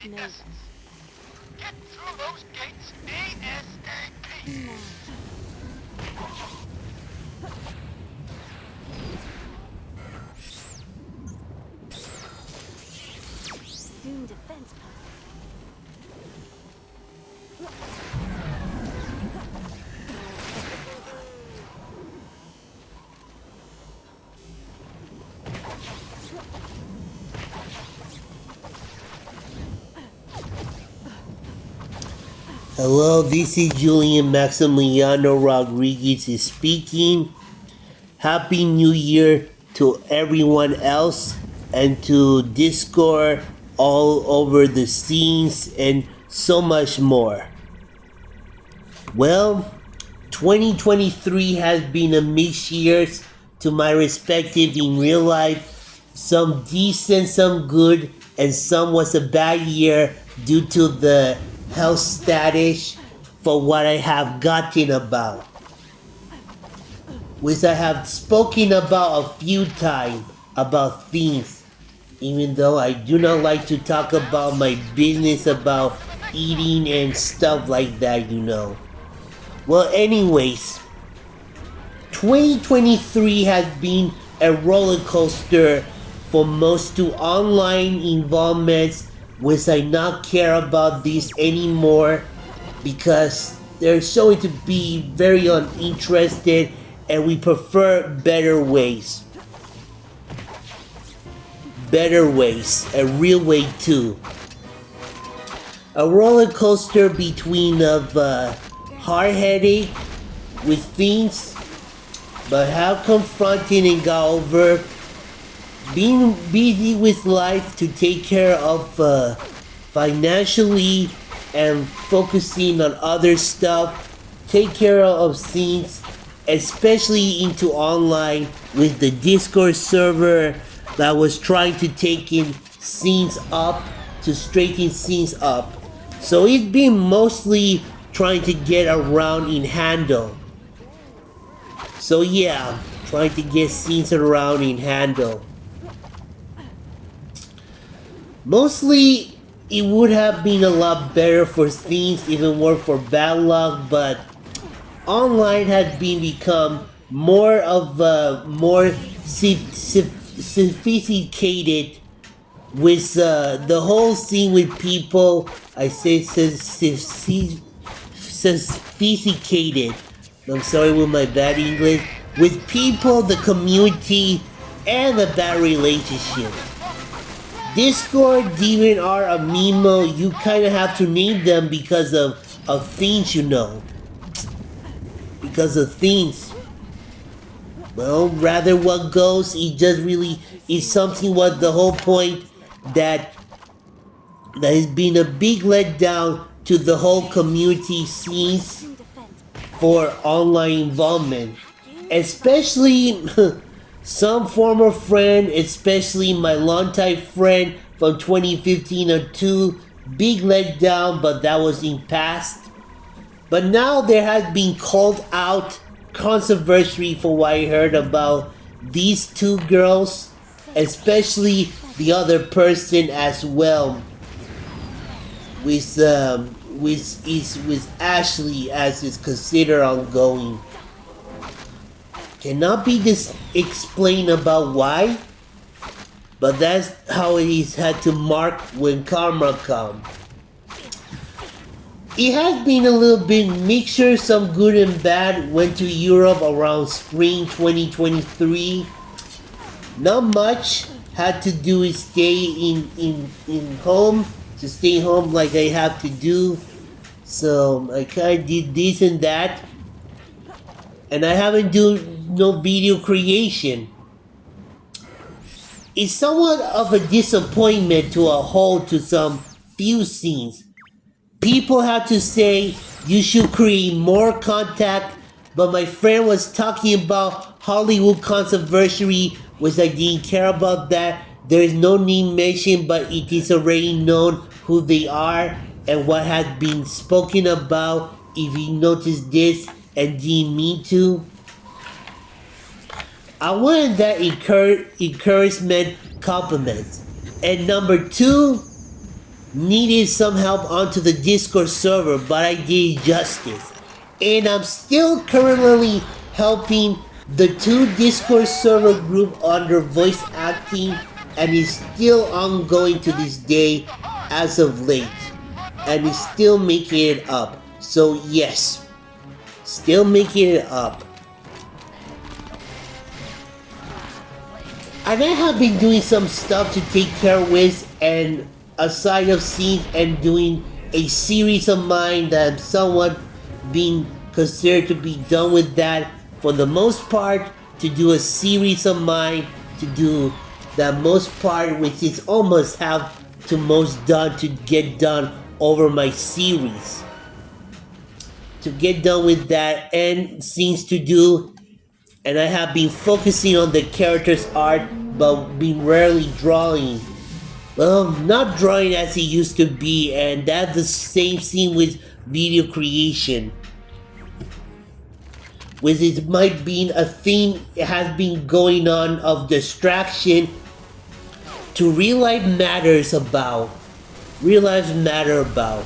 business. Get through those gates ASAP. Soon defense post. Hello, this is Julian Maximiliano Rodriguez is speaking. Happy New Year to everyone else and to Discord all over the scenes and so much more. Well, 2023 has been a mixed year to my respective in real life. Some decent, some good, and some was a bad year due to the health status for what I have gotten about, which I have spoken about a few times about things, even though I do not like to talk about my business about eating and stuff like that, you know. Well, anyways, 2023 has been a roller coaster for most to online involvements, which I not care about this anymore because they're showing to be very uninterested and we prefer better ways. Better ways, a real way too. A roller coaster between of hard headache with things, but have confronted and got over. Being busy with life to take care of financially and focusing on other stuff, take care of things, especially into online with the Discord server that was trying to take in scenes up to straighten scenes up. So it's been mostly trying to get around in handle. So yeah, trying to get scenes around in handle. Mostly, it would have been a lot better for things, even more for bad luck, but online has been become more of a more sophisticated with the whole scene with people. I say sophisticated. I'm sorry with my bad English. With people, the community, and the bad relationship. Discord, DeviantArt, or Mimo, you kind of have to name them because of things, you know. Because of things. Well, rather what goes, it just really is something what the whole point that has been a big letdown to the whole community scenes for online involvement. Especially some former friend, especially my longtime friend from 2015 or 2, big letdown, but that was in past. But now there has been called out controversy for what I heard about these two girls, especially the other person as well, with Ashley as is considered ongoing. Cannot be explained about why, but that's how it is had to mark when karma come. It has been a little bit mixture, some good and bad. Went to Europe around spring 2023. Not much. Had to do is stay in home, to stay home like I have to do. So I kind of did this and that. And I haven't done no video creation. It's somewhat of a disappointment to a whole to some few scenes. People have to say you should create more contact, but my friend was talking about Hollywood controversy, which I didn't care about that. There is no name mentioned, but it is already known who they are and what has been spoken about. If you notice this and didn't mean to, I wanted that encouragement compliments. And number 2, needed some help onto the Discord server, but I did justice. And I'm still currently helping the two Discord server group under voice acting, and it's still ongoing to this day as of late. And it's still making it up. So yes, still making it up. And I have been doing some stuff to take care with, and aside of scenes and doing a series of mine that I'm somewhat being considered to be done with that for the most part, to do a series of mine, to do the most part, which is almost half to most done to get done over my series. To get done with that and scenes to do, and I have been focusing on the character's art but been rarely drawing. Well, not drawing as it used to be, and that's the same scene with video creation. With it might be a theme has been going on of distraction to real life matters about. Real life matter about.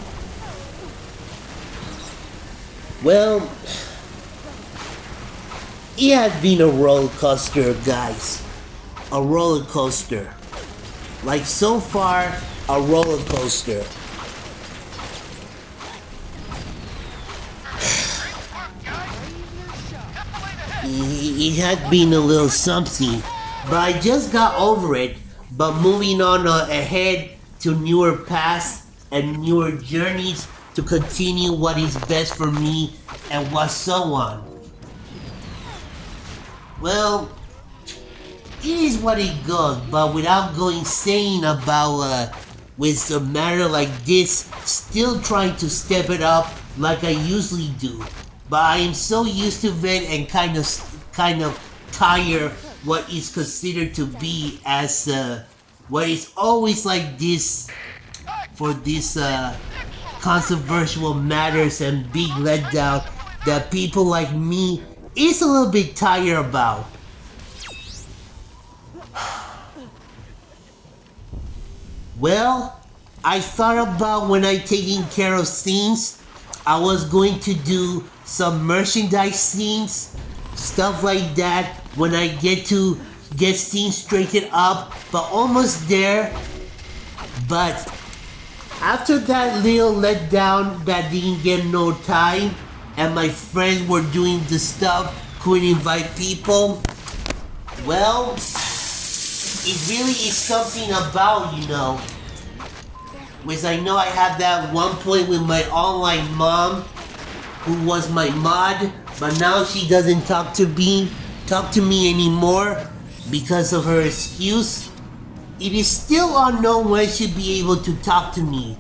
Well, it has been a roller coaster, guys. A roller coaster. Like so far, a roller coaster. It had been a little something, but I just got over it. But moving on ahead to newer paths and newer journeys to continue what is best for me and what so on. Well, it is what it goes, but without going saying about with a matter like this, still trying to step it up like I usually do. But I am so used to it and kind of tire what is considered to be as what is always like this for this controversial matters and big letdown that people like me is a little bit tired about. Well, I thought about when I taking care of scenes, I was going to do some merchandise scenes, stuff like that when I get to get scenes straightened up, but almost there. But after that little letdown that didn't get no time, and my friends were doing the stuff, couldn't invite people, well, it really is something about, which I know I had that one point with my online mom, who was my mod, but now she doesn't talk to me anymore because of her excuse. It is still unknown when she'll be able to talk to me.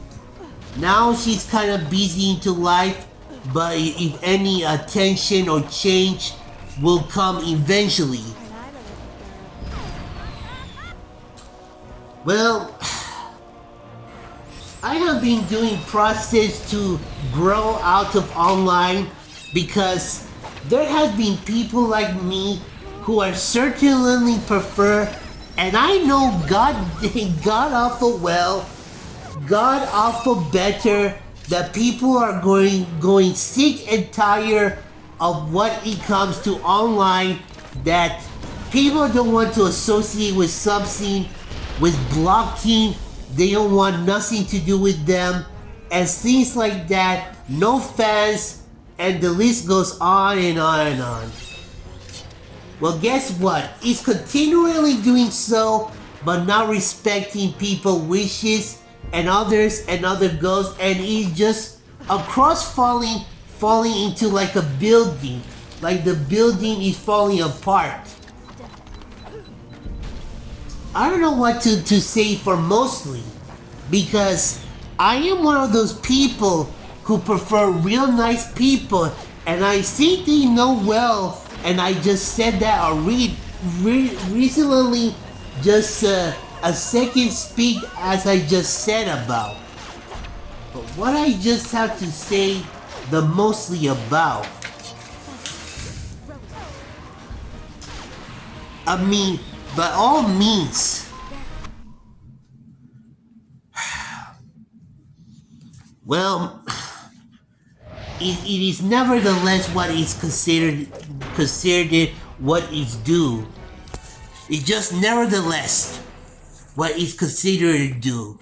Now she's kind of busy into life, but if any attention or change will come eventually. Well, I have been doing process to grow out of online because there has been people like me who are certainly prefer, and I know God awful better that people are going sick and tired of what it comes to online, that people don't want to associate with something, with blocking. They don't want nothing to do with them, and things like that. No fans, and the list goes on and on and on. Well, guess what? It's continually doing so, but not respecting people's wishes and others and other goals, and it's just across falling into like a building, like the building is falling apart. I don't know what to say for mostly, because I am one of those people who prefer real nice people, and I think they know well, and I just said that or recently, just a second speak as I just said about. But what I just have to say the mostly about, I mean, by all means, Well, it is nevertheless what is considered what is due. It's just nevertheless what is considered due.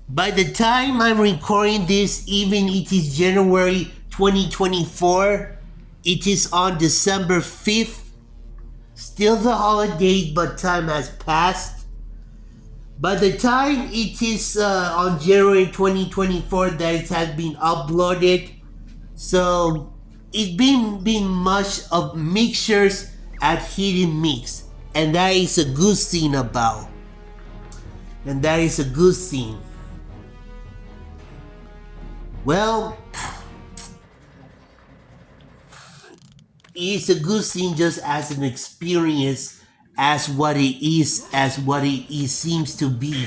By the time I'm recording this, even it is January 2024, it is on December 5th. Still the holidays, but time has passed. By the time it is on January 2024 that it has been uploaded, so it's been much of mixtures at hidden mix, and that is a good thing about. And that is a good thing. Well, it's a good thing just as an experience, as what it is, as what it seems to be.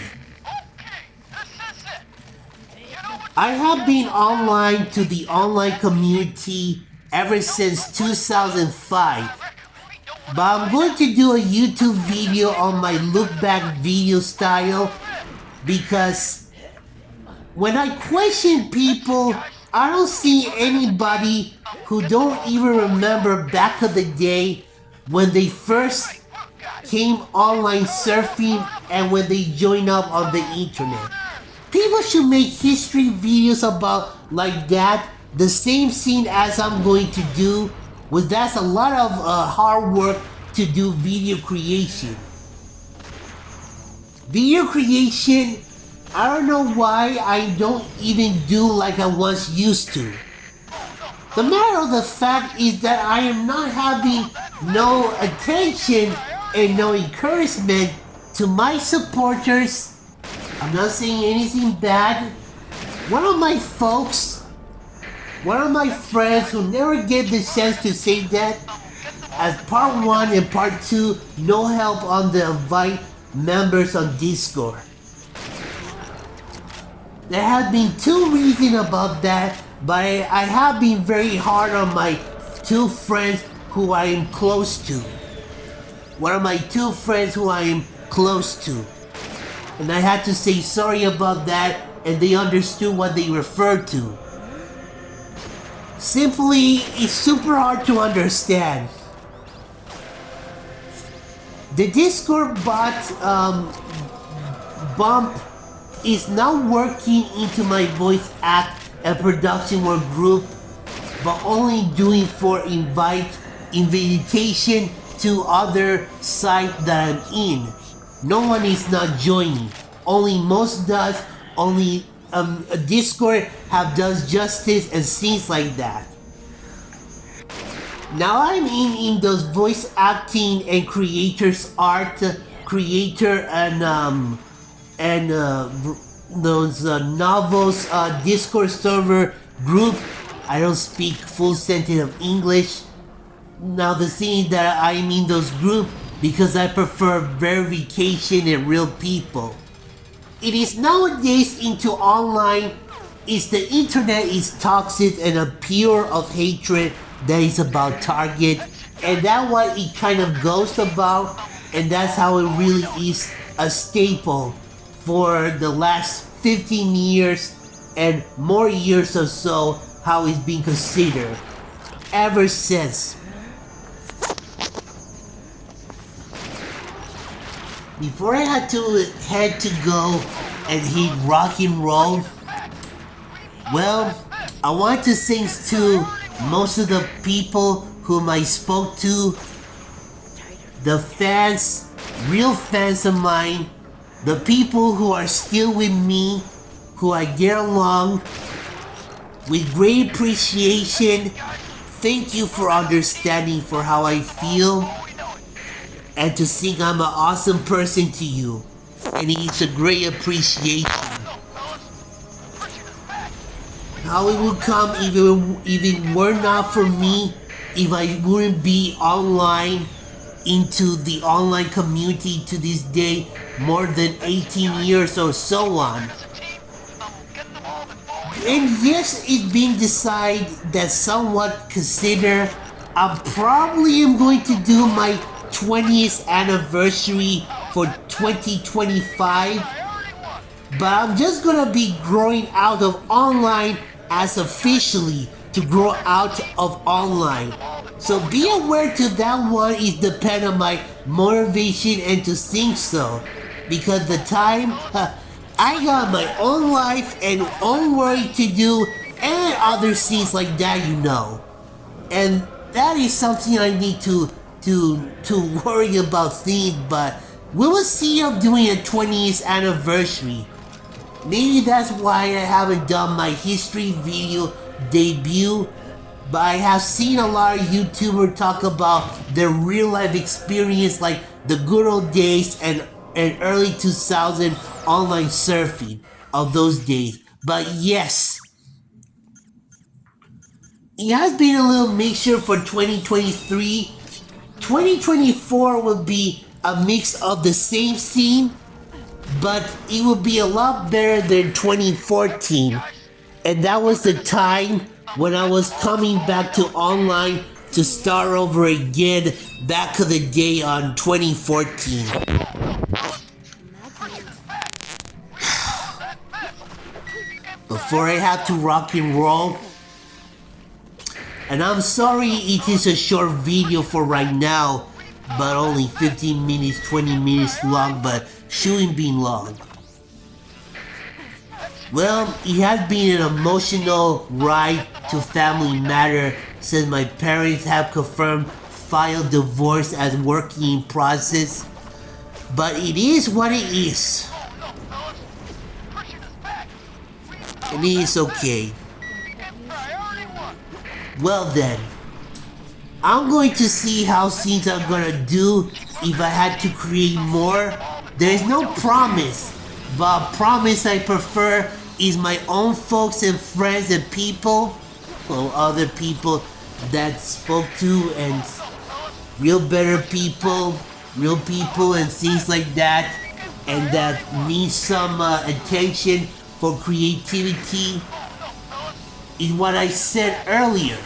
I have been online to the online community ever since 2005, but I'm going to do a YouTube video on my look back video style, because when I question people, I don't see anybody who don't even remember back of the day when they first came online surfing and when they joined up on the internet. People should make history videos about like that, the same scene as I'm going to do, with that's a lot of hard work to do video creation. Video creation, I don't know why I don't even do like I once used to. The matter of the fact is that I am not having no attention and no encouragement to my supporters. I'm not saying anything bad. One of my folks, one of my friends who never get the chance to say that, as part 1 and part 2, no help on the invite members on Discord. There have been 2 reasons about that, but I have been very hard on my 2 friends who I am close to. One of my 2 friends who I am close to. And I had to say sorry about that, and they understood what they referred to. Simply, it's super hard to understand. The Discord bot bump is now working into my voice act and production work group, but only doing for invitation to other site that I'm in. No one is not joining. Only most does. Only Discord have does justice and things like that. Now I'm in those voice acting and creators art, creator and those novels Discord server group. I don't speak full sentence of English. Now the thing is that I'm in those group because I prefer verification and real people. It is nowadays into online, is the internet is toxic and a pure of hatred that is about target, and that's what it kind of goes about, and that's how it really is a staple for the last 15 years and more years or so, how it's been considered ever since. Before I had to go and hit rock and roll, well, I want to thank to most of the people whom I spoke to, the fans, real fans of mine, the people who are still with me, who I get along with great appreciation. Thank you for understanding for how I feel, and to think I'm an awesome person to you, and it's a great appreciation. How it would come if it were not for me, if I wouldn't be online into the online community to this day, more than 18 years or so on. And yes, it's been decided that somewhat consider I probably am going to do my 20th anniversary for 2025, Priority one. but I'm just gonna be growing out of online as officially to grow out of online. So be aware to that one is depend on my motivation and to think so. Because the time, I got my own life and own work to do and other things like that, you know. And that is something I need to worry about things, but we will see of doing a 20th anniversary. Maybe that's why I haven't done my history video debut, but I have seen a lot of YouTubers talk about their real life experience like the good old days and early 2000 online surfing of those days. But yes, it has been a little mixture for 2023. 2024 will be a mix of the same scene, but it will be a lot better than 2014. And that was the time when I was coming back to online to start over again back to the day on 2014. Before I had to rock and roll. And I'm sorry it is a short video for right now, but only 15 minutes, 20 minutes long, but shouldn't be long. Well, it has been an emotional ride to Family Matter since my parents have confirmed filed divorce as working in process. But it is what it is. And it is okay. Well then, I'm going to see how scenes I'm gonna do if I had to create more. There is no promise, but a promise I prefer is my own folks and friends and people, or other people that spoke to and real better people, real people and things like that, and that need some attention for creativity. Is what I said earlier.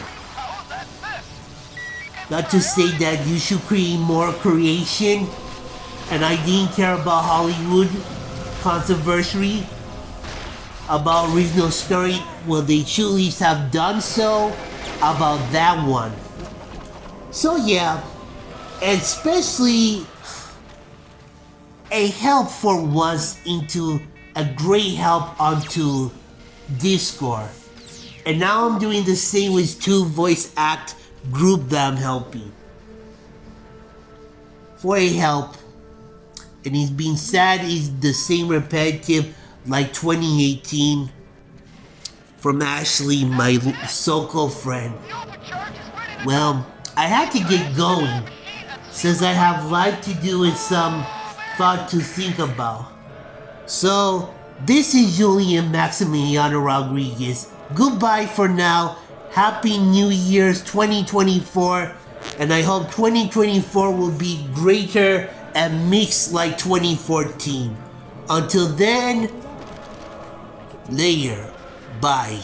Not to say that you should create more creation, and I didn't care about Hollywood controversy about original story. Well, they should at least have done so about that one. So yeah, and especially a help for once into a great help onto Discord. And now I'm doing the same with 2 voice act group that I'm helping. For a help. And it's been sad is the same repetitive like 2018 from Ashley, my so-called friend. Well, I had to get going since I have life to do and some thought to think about. So, this is Julian Maximiliano Rodriguez. Goodbye for now. Happy New Year's 2024. And I hope 2024 will be greater and mixed like 2014. Until then, later. Bye.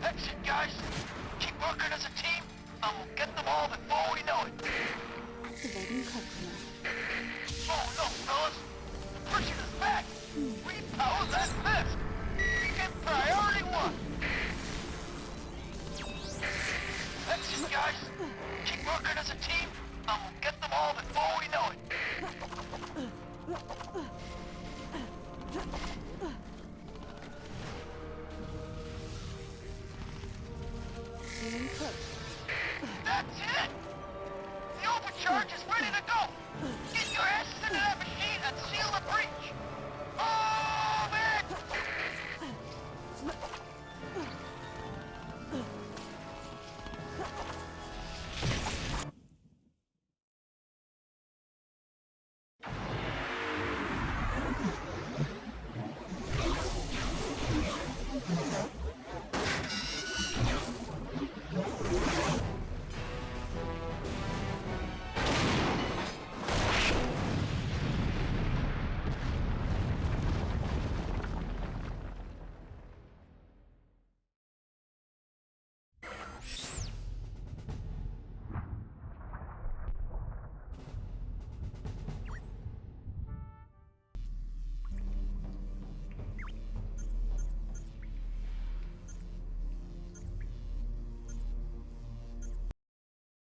That's it, guys. Keep working as a team, and we'll get them all before